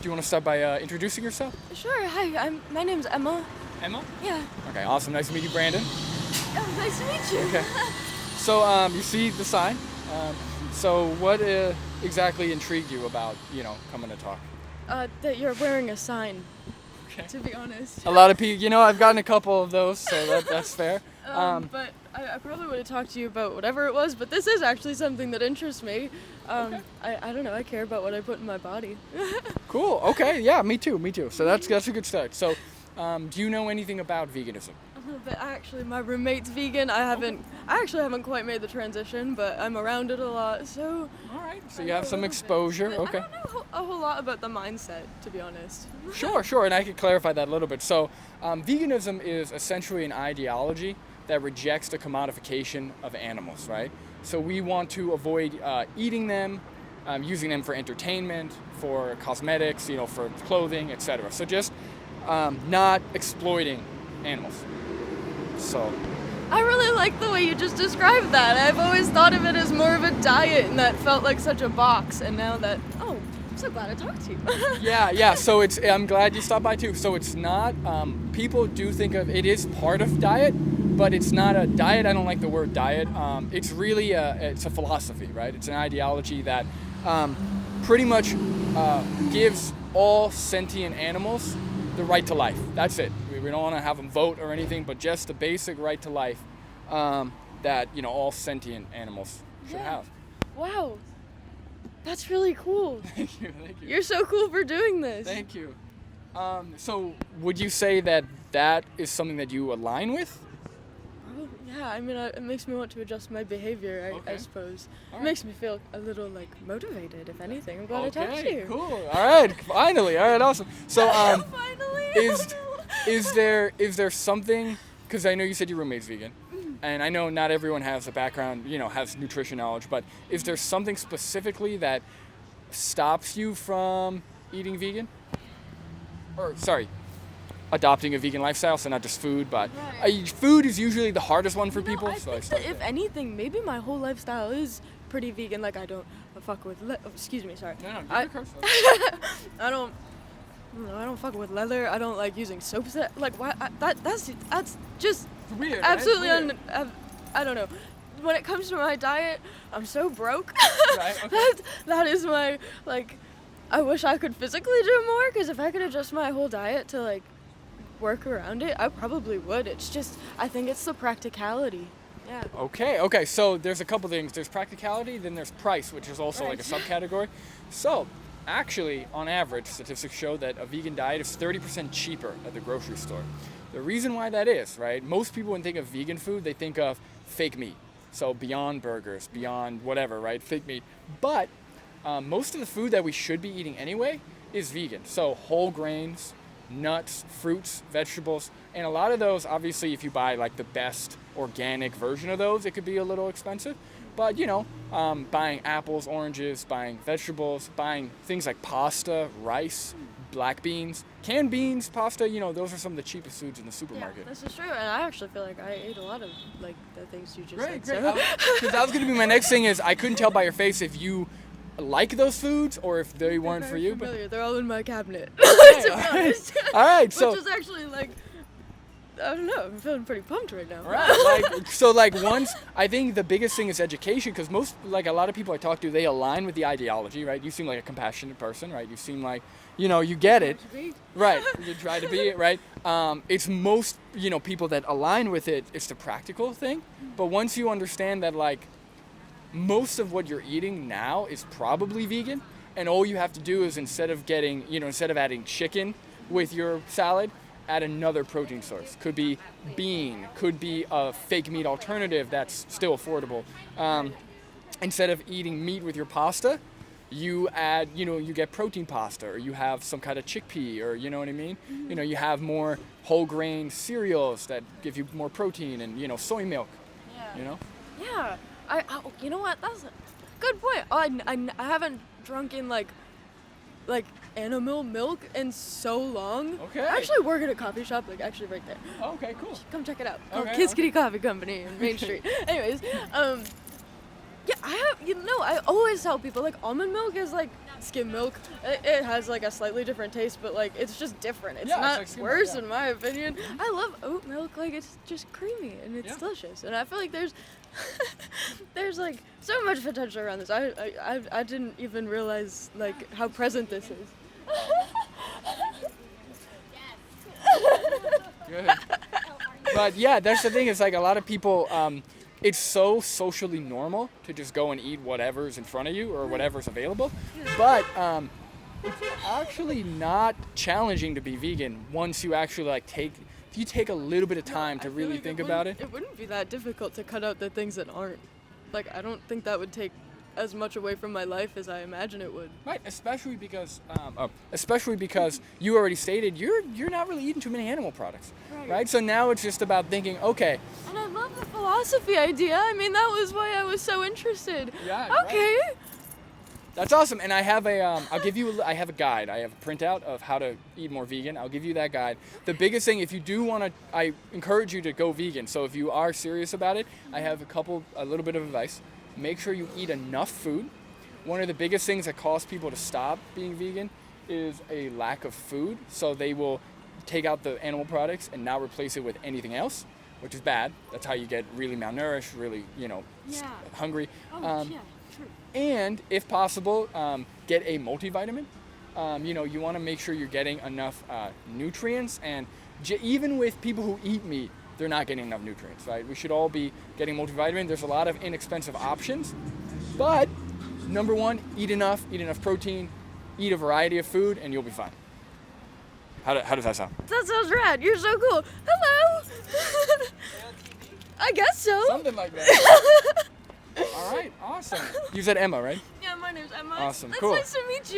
you want to start by introducing yourself? Sure. Hi. My name's Emma. Emma? Yeah. Okay, awesome. Nice to meet you, Brandon. Oh, nice to meet you. Okay. So, you see the sign. So what exactly intrigued you about, coming to talk? That you're wearing a sign. Okay. To be honest. A lot of people, I've gotten a couple of those, so that's fair. But I probably would have talked to you about whatever it was, but this is actually something that interests me. Okay. I don't know. I care about what I put in my body. Cool. Okay. Yeah, me too. So that's a good start. So, do you know anything about veganism? A little bit. Actually, my roommate's vegan. I actually haven't quite made the transition, but I'm around it a lot, so. All right. So you have some exposure. Bit. Okay. I don't know a whole lot about the mindset, to be honest. Sure. And I could clarify that a little bit. So, veganism is essentially an ideology that rejects the commodification of animals, right? So we want to avoid eating them, using them for entertainment, for cosmetics, for clothing, etc. So just not exploiting animals. So. I really like the way you just described that. I've always thought of it as more of a diet, and that felt like such a box. And now that, I'm so glad I talked to you. Yeah. So I'm glad you stopped by too. So it's not. People do think of it is part of diet, but it's not a diet. I don't like the word diet. It's really it's a philosophy, right? It's an ideology that pretty much gives all sentient animals the right to life. That's it. We don't want to have them vote or anything, but just the basic right to life that all sentient animals should have. Wow, that's really cool. Thank you. You're so cool for doing this. Thank you. So would you say that is something that you align with? Yeah, I mean, it makes me want to adjust my behavior, I suppose. All It makes me feel a little, motivated, if anything. I'm glad I Okay, talked to you. cool. All right, finally. All right, awesome. So, Finally! is there something, because I know you said your roommate's vegan, and I know not everyone has a background, has nutrition knowledge, but is there something specifically that stops you from eating vegan? Or, sorry, adopting a vegan lifestyle, so not just food, but food is usually the hardest one for people. I think that if anything, maybe my whole lifestyle is pretty vegan. Like, I don't fuck with excuse me, sorry. No, I don't fuck with leather. I don't like using soaps. That's just weird. absolutely Right? Weird. I don't know. When it comes to my diet, I'm so broke. Right, okay. that is my I wish I could physically do more, because if I could adjust my whole diet to work around it, I probably would. It's just, I think it's the practicality. Yeah. Okay, so there's a couple things. There's practicality, then there's price, which is also like a subcategory. So, actually, on average, statistics show that a vegan diet is 30% cheaper at the grocery store. The reason why that is, right, most people when they think of vegan food, they think of fake meat. So Beyond Burgers, Beyond whatever, right, fake meat. But most of the food that we should be eating anyway is vegan. So whole grains, nuts, fruits, vegetables, and a lot of those, obviously, if you buy the best organic version of those, it could be a little expensive. But, buying apples, oranges, buying vegetables, buying things like pasta, rice, black beans, canned beans, pasta, those are some of the cheapest foods in the supermarket. Yeah, this is true, and I actually feel like I ate a lot of, the things you just said. Great. Because that was going to be my next thing is I couldn't tell by your face if you like those foods or if they weren't for you. Familiar. They're all in my cabinet. All right, so. Which is actually, I don't know, I'm feeling pretty pumped right now. Right, once, I think the biggest thing is education, because most, a lot of people I talk to, they align with the ideology, right? You seem like a compassionate person, right? You seem like, you get it. Right, you try to be it, right? It's most, people that align with it, it's the practical thing. But once you understand that, most of what you're eating now is probably vegan, and all you have to do is instead of adding chicken with your salad, add another protein source. Could be bean, could be a fake meat alternative that's still affordable. Instead of eating meat with your pasta, you add, you get protein pasta, or you have some kind of chickpea, or you know what I mean? Mm-hmm. You have more whole grain cereals that give you more protein, and soy milk. Yeah. Yeah. I you know what? That's a good point. I haven't drunken like animal milk in so long. Okay. I actually work at a coffee shop, actually right there. Oh, okay, cool. Come check it out. Called Okay, Kids Kitty Coffee Company in Main Street. Anyways, yeah, I always tell people almond milk is skim milk. It has like a slightly different taste, but like it's just different. It's Yeah, it's not like skim milk, worse yeah. in my opinion. I love oat milk. Like it's just creamy and it's delicious. And I feel like there's like so much potential around this. I didn't even realize like how present this is. Good. But yeah, that's the thing. Is like a lot of people. It's so socially normal to just go and eat whatever's in front of you or whatever's available. But it's actually not challenging to be vegan once you actually if you take a little bit of time to really think about it. It wouldn't be that difficult to cut out the things that aren't. Like I don't think that would take as much away from my life as I imagine it would. Right, especially because you already stated you're not really eating too many animal products, right? So now it's just about thinking, okay. And I love the philosophy idea. I mean, that was why I was so interested. Yeah. Okay. Right. That's awesome, and I have I have a guide. I have a printout of how to eat more vegan. I'll give you that guide. The biggest thing, if you do want to, I encourage you to go vegan. So if you are serious about it, I have a little bit of advice. Make sure you eat enough food. One of the biggest things that cause people to stop being vegan is a lack of food. So they will take out the animal products and now replace it with anything else, which is bad. That's how you get really malnourished, really, hungry. True. And if possible, get a multivitamin. You want to make sure you're getting enough nutrients. And even with people who eat meat, they're not getting enough nutrients, right? We should all be getting multivitamin. There's a lot of inexpensive options, but number one, eat enough protein, eat a variety of food, and you'll be fine. How does that sound? That sounds rad. You're so cool. Hello. I guess so. Something like that. All right, awesome. You said Emma, right? Yeah, my name's Emma. Awesome, It's cool. nice to meet you.